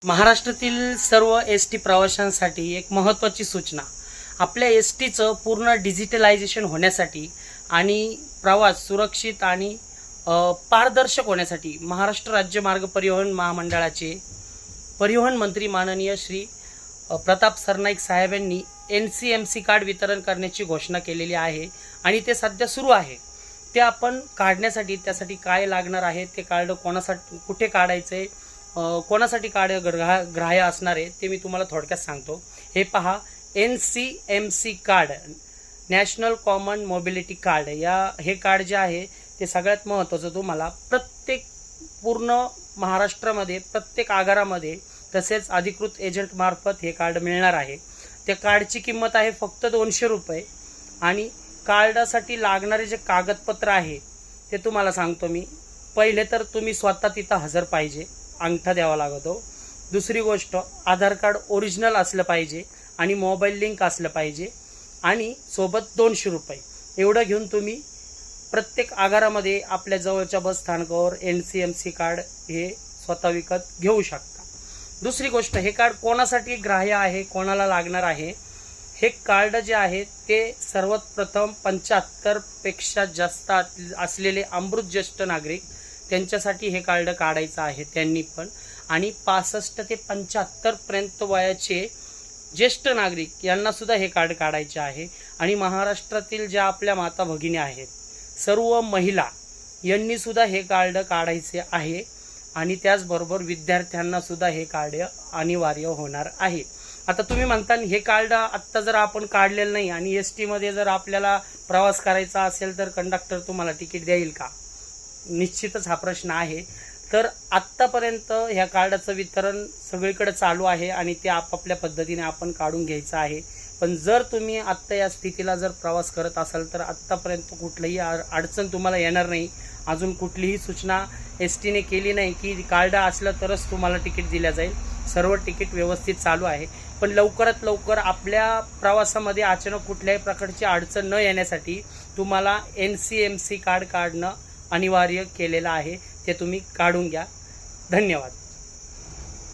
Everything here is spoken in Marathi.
महाराष्ट्रातील सर्व एस-टी प्रवाशांसाठी एक महत्त्वाची सूचना. आपल्या एस-टीचं पूर्ण डिजिटलायझेशन होण्यासाठी आणि प्रवास सुरक्षित आणि पारदर्शक होण्यासाठी महाराष्ट्र राज्य मार्ग परिवहन महामंडळाचे परिवहन मंत्री माननीय श्री प्रताप सरनाईक साहेब यांनी NCMC कार्ड वितरण करण्याची घोषणा केलेली आहे आणि ते सध्या सुरू आहे. ते आपण काढण्यासाठी त्यासाठी काय लागणार आहे, ते कार्ड कोणासाठी कुठे काढायचे, कोणासाठी कार्ड ग्राह्य असणार आहे ते मी तुम्हाला थोडक्यात सांगतो. हे पहा, NCMC card, national common mobility card, हे कार्ड जे आहे ते सगळ्यात महत्त्वाचं तुम्हाला प्रत्येक पूर्ण महाराष्ट्रामध्ये प्रत्येक आगारामध्ये तसेच अधिकृत एजंट मार्फत हे कार्ड मिळणार आहे. त्या कार्डची किंमत आहे फक्त 200 रुपये आणि कार्डासाठी लागणारे जे कागदपत्र आहे ते तुम्हाला सांगतो मी. पहिले तर तुम्ही स्वतः तिथं हजर पाहिजे, अंगठा द्यावा लागतो. दुसरी गोष्ट, आधार कार्ड ओरिजिनल असलं पाहिजे आणि मोबाईल लिंक असलं पाहिजे आणि सोबत 200 रुपये एवढं घेऊन तुम्ही प्रत्येक आगारामध्ये आपल्या जवळच्या बस स्थानकावर NCMC कार्ड हे स्वतः विकत घेऊ शकता. दुसरी गोष्ट, हे कार्ड कोणासाठी ग्राह्य आहे, कोणाला लागणार आहे, हे कार्ड जे आहे ते सर्वात प्रथम 75 पेक्षा जास्त असलेले अमृत ज्येष्ठ नागरिक त्यांच्यासाठी हे कार्ड काढायचं आहे त्यांनी पण, आणि 65 ते 75 पर्यंत वयाचे ज्येष्ठ नागरिक यांना सुद्धा हे कार्ड काढायचे आहे. आणि महाराष्ट्रातील ज्या आपल्या माता भगिनी आहेत, सर्व महिला यांनी सुद्धा हे कार्ड काढायचे आहे आणि त्याचबरोबर विद्यार्थ्यांना सुद्धा हे कार्ड अनिवार्य होणार आहे. आता तुम्ही म्हणता हे कार्ड आत्ता जर आपण काढलेलं नाही आणि ST मध्ये जर आपल्याला प्रवास करायचा असेल तर कंडक्टर तुम्हाला तिकीट देईल का? निश्चितच हा प्रश्न आहे. तर आत्तापर्यंत ह्या कार्डाचं वितरण सगळीकडे चालू आहे आणि ते आपापल्या पद्धतीने आपण काढून घ्यायचं आहे. पण जर तुम्ही आत्ता या स्थितीला जर प्रवास करत असाल तर आत्तापर्यंत कुठलीही अडचण तुम्हाला येणार नाही. अजून कुठलीही सूचना STने केली नाही की कार्ड असलं तरच तुम्हाला तिकीट दिलं जाईल. सर्व तिकीट व्यवस्थित चालू आहे. पण लवकरात लवकर आपल्या प्रवासामध्ये अचानक कुठल्याही प्रकारची अडचण न येण्यासाठी तुम्हाला NCMC कार्ड काढणं अनिवार्य केलेलं आहे. ते तुम्ही काढून घ्या. धन्यवाद.